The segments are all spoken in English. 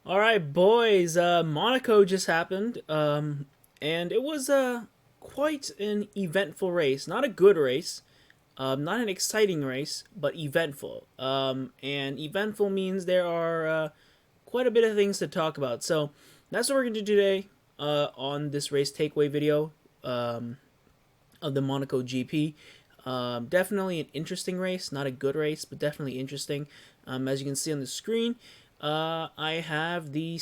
All right, boys. Monaco just happened, and it was quite an eventful race. Not a good race, not an exciting race, but eventful. And eventful means there are quite a bit of things to talk about. So that's what we're going to do today on this race takeaway video of the Monaco GP. Definitely an interesting race, not a good race, but definitely interesting. As you can see on the screen, I have the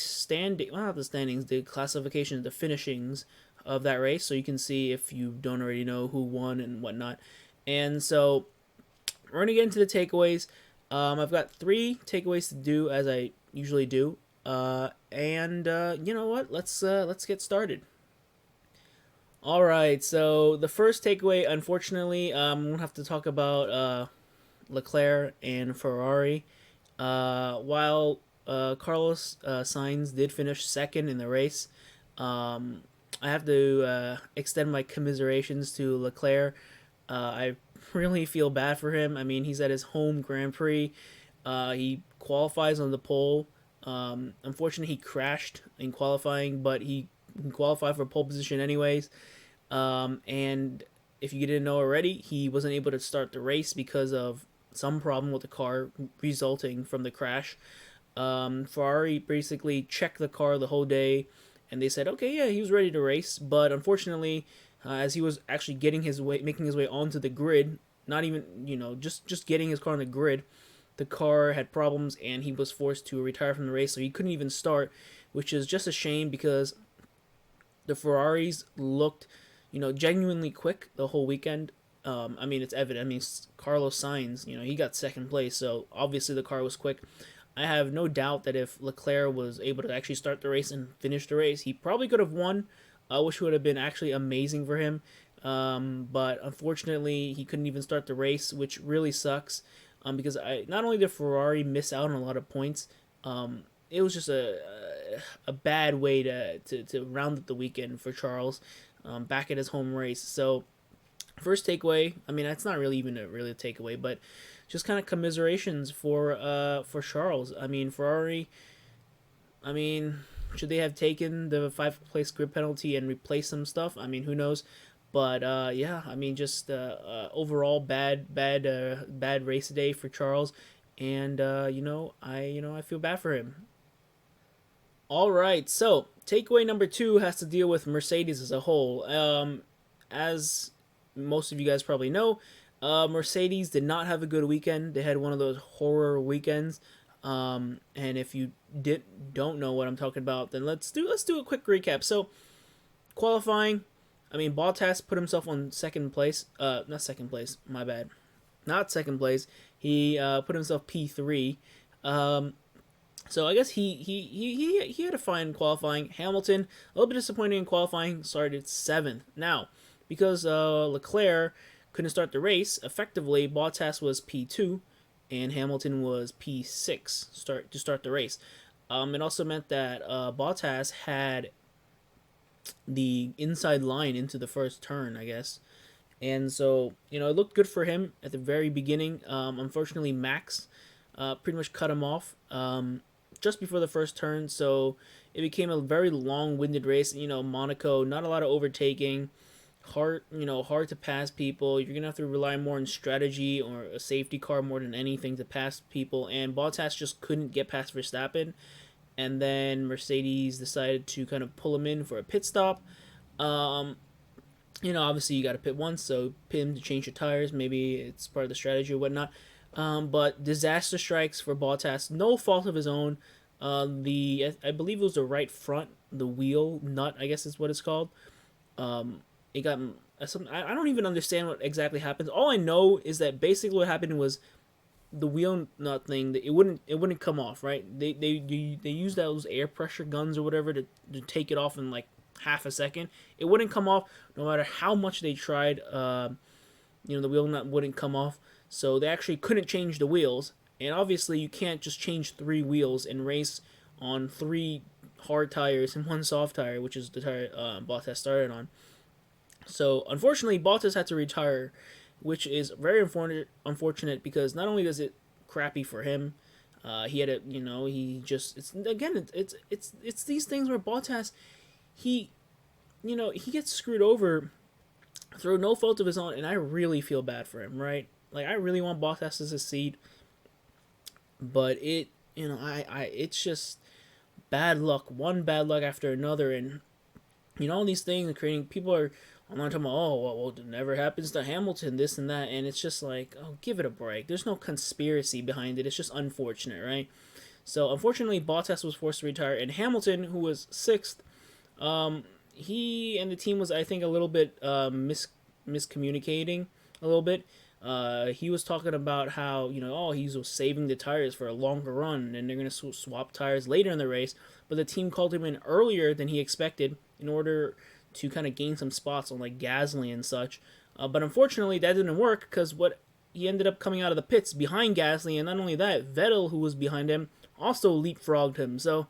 not the standings, the classifications, the finishings of that race, so you can see if you don't already know who won and whatnot. And so we're gonna get into the takeaways. I've got three takeaways to do as I usually do, and you know what? Let's get started. All right, so the first takeaway, unfortunately, we'll have to talk about Leclerc and Ferrari. While Carlos Sainz did finish second in the race, um, I have to extend my commiserations to Leclerc. I really feel bad for him. I mean, he's at his home Grand Prix. He qualifies on the pole. Unfortunately, he crashed in qualifying, but he qualified for pole position anyways. And if you didn't know already, he wasn't able to start the race because of some problem with the car resulting from the crash. Ferrari basically checked the car the whole day, and they said, okay, yeah, he was ready to race. But unfortunately, as he was actually getting his way, making his way onto the grid, not even just getting his car on the grid, the car had problems, and he was forced to retire from the race, so he couldn't even start, which is just a shame because the Ferraris looked, genuinely quick the whole weekend. I mean, it's evident. I mean, Carlos Sainz, he got second place, so obviously the car was quick. I have no doubt that if Leclerc was able to actually start the race and finish the race, he probably could have won, which would have been actually amazing for him. But unfortunately, he couldn't even start the race, which really sucks. Because not only did Ferrari miss out on a lot of points, it was just a bad way to round up the weekend for Charles, back at his home race. So first takeaway, I mean that's not really even a really a takeaway, but just kind of commiserations for Charles. I mean Ferrari. I mean, should they have taken the 5th place grid penalty and replaced some stuff? I mean, who knows? But yeah, I mean, just overall bad race day for Charles, and I feel bad for him. All right, so takeaway number two has to deal with Mercedes as a whole. As most of you guys probably know, Mercedes did not have a good weekend. They had one of those horror weekends. And if you don't know what I'm talking about, then let's do a quick recap. So qualifying, I mean Bottas put himself on second place. Not second place. My bad. Not second place. He put himself P3. Um, so I guess he had a fine qualifying. Hamilton a little bit disappointing in qualifying. Started seventh. Now because Leclerc couldn't start the race effectively, Bottas was P2 and Hamilton was P6 to start the race. It also meant that Bottas had the inside line into the first turn, I guess. And so, it looked good for him at the very beginning. Unfortunately, Max pretty much cut him off just before the first turn. So it became a very long-winded race. Monaco, not a lot of overtaking, hard to pass people. You're gonna have to rely more on strategy or a safety car more than anything to pass people. And Bottas just couldn't get past Verstappen. And then Mercedes decided to kind of pull him in for a pit stop. Um, Obviously you got to pit once, so pit him to change your tires. Maybe it's part of the strategy or whatnot. But disaster strikes for Bottas, no fault of his own. I believe it was the right front, the wheel nut, I guess is what it's called. It got some. I don't even understand what exactly happens. All I know is that basically what happened was the wheel nut thing. It wouldn't come off, right? They use those air pressure guns or whatever to take it off in like half a second. It wouldn't come off no matter how much they tried. The wheel nut wouldn't come off, so they actually couldn't change the wheels. And obviously, you can't just change three wheels and race on three hard tires and one soft tire, which is the tire Bottas started on. So unfortunately, Bottas had to retire, which is very unfortunate because not only does it crappy for him, He had a, he just, it's again, it's these things where Bottas, he, he gets screwed over through no fault of his own, and I really feel bad for him, right? Like, I really want Bottas to succeed, but it's just bad luck, one bad luck after another, and all these things are creating. People are online talking about, oh, well, it never happens to Hamilton, this and that, and it's just like, oh, give it a break. There's no conspiracy behind it. It's just unfortunate, right? So unfortunately, Bottas was forced to retire, and Hamilton, who was sixth, he and the team was, I think, a little bit miscommunicating a little bit. He was talking about how, oh, he was saving the tires for a longer run, and they're going to swap tires later in the race. But the team called him in earlier than he expected in order to kind of gain some spots on like Gasly and such. But unfortunately, that didn't work because what he ended up coming out of the pits behind Gasly, and not only that, Vettel, who was behind him, also leapfrogged him. So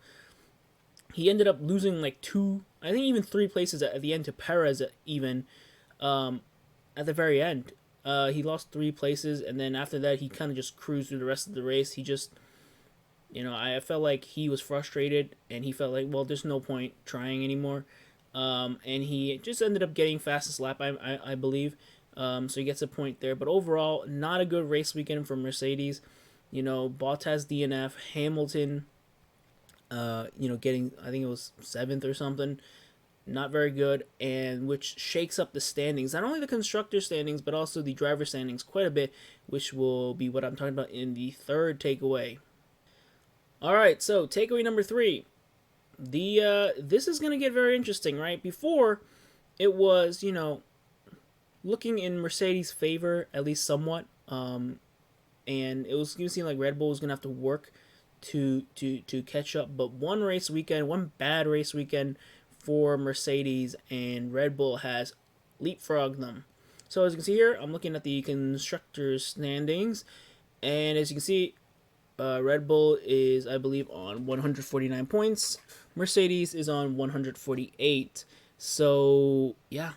he ended up losing like two, I think even three places at the end to Perez even at the very end. He lost three places, and then after that, he kind of just cruised through the rest of the race. He just, I felt like he was frustrated, and he felt like, well, there's no point trying anymore. And he just ended up getting fastest lap, I believe. So he gets a point there. But overall, not a good race weekend for Mercedes. Bottas DNF, Hamilton, getting, I think it was seventh or something. Not very good, and which shakes up the standings, not only the constructor standings, but also the driver standings quite a bit, which will be what I'm talking about in the third takeaway. All right, so takeaway number 3. This is going to get very interesting, right? Before, it was, looking in Mercedes' favor, at least somewhat, and it was going to seem like Red Bull was going to have to work to catch up, but one bad race weekend for Mercedes, and Red Bull has leapfrogged them. So as you can see here, I'm looking at the constructors standings, and as you can see, Red Bull is, I believe, on 149 points. Mercedes is on 148. So yeah,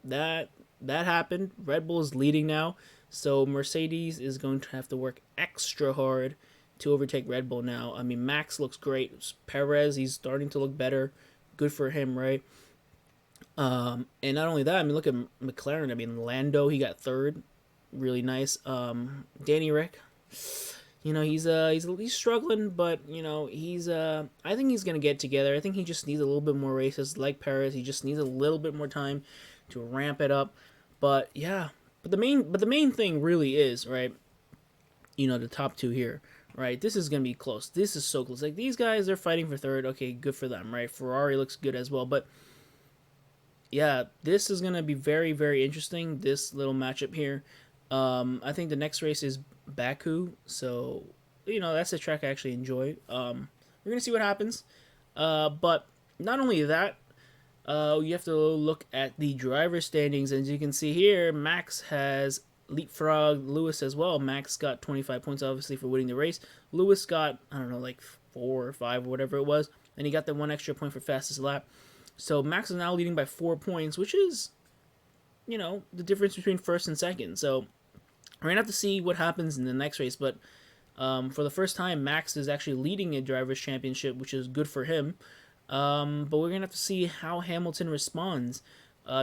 that happened. Red Bull is leading now, so Mercedes is going to have to work extra hard to overtake Red Bull now. I mean, Max looks great. Perez, he's starting to look better. Good for him, right? And not only that, I mean, look at McLaren. I mean, Lando, he got third, really nice. Danny Rick, he's struggling, but he's I think he's gonna get together. I think he just needs a little bit more races, like Perez. He just needs a little bit more time to ramp it up. But yeah, but the main thing really is, right, the top two here. Right, this is gonna be close. This is so close. Like, these guys, they're fighting for third. Okay, good for them, right? Ferrari looks good as well, but yeah, this is gonna be very, very interesting. This little matchup here. I think the next race is Baku, so that's a track I actually enjoy. We're gonna see what happens. But not only that, you have to look at the driver standings, as you can see here. Max has leapfrog Lewis as well. Max got 25 points, obviously, for winning the race. Lewis got, I don't know, like 4 or 5 or whatever it was, and he got the one extra point for fastest lap. So Max is now leading by 4 points, which is, the difference between first and second. So we're going to have to see what happens in the next race, but for the first time, Max is actually leading a driver's championship, which is good for him. But we're going to have to see how Hamilton responds.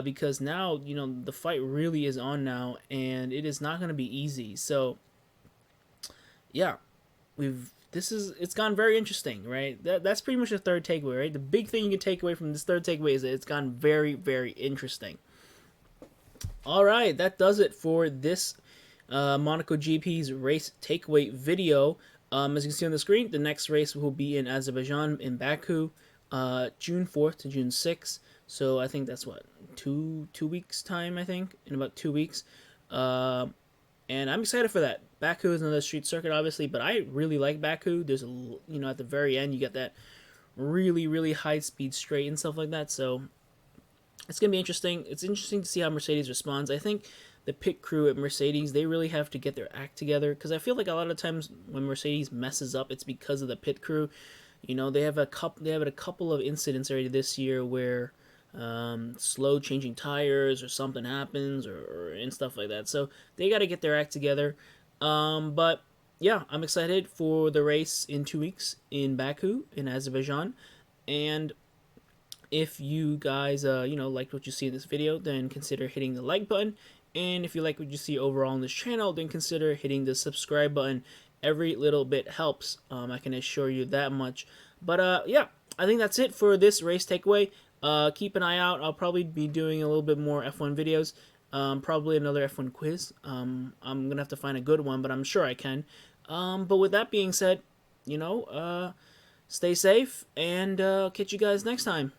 Because now, the fight really is on now, and it is not going to be easy. So, yeah, it's gone very interesting, right? That's pretty much the third takeaway, right? The big thing you can take away from this third takeaway is that it's gone very, very interesting. All right, that does it for this Monaco GP's race takeaway video. As you can see on the screen, the next race will be in Azerbaijan, in Baku, June 4th to June 6th. So I think that's what, two weeks time, I think, in about 2 weeks. And I'm excited for that. Baku is another street circuit, obviously, but I really like Baku. There's at the very end, you get that really, really high speed straight and stuff like that. So it's going to be interesting. It's interesting to see how Mercedes responds. I think the pit crew at Mercedes, they really have to get their act together, because I feel like a lot of times when Mercedes messes up, it's because of the pit crew. They have a couple of incidents already this year where slow changing tires or something happens or and stuff like that. So they got to get their act together. But yeah, I'm excited for the race in 2 weeks in Baku in Azerbaijan. And if you guys, liked what you see in this video, then consider hitting the like button. And if you like what you see overall on this channel, then consider hitting the subscribe button. Every little bit helps. I can assure you that much. But yeah, I think that's it for this race takeaway. Keep an eye out. I'll probably be doing a little bit more F1 videos. Probably another F1 quiz. I'm gonna have to find a good one, but I'm sure I can. But with that being said, stay safe and catch you guys next time.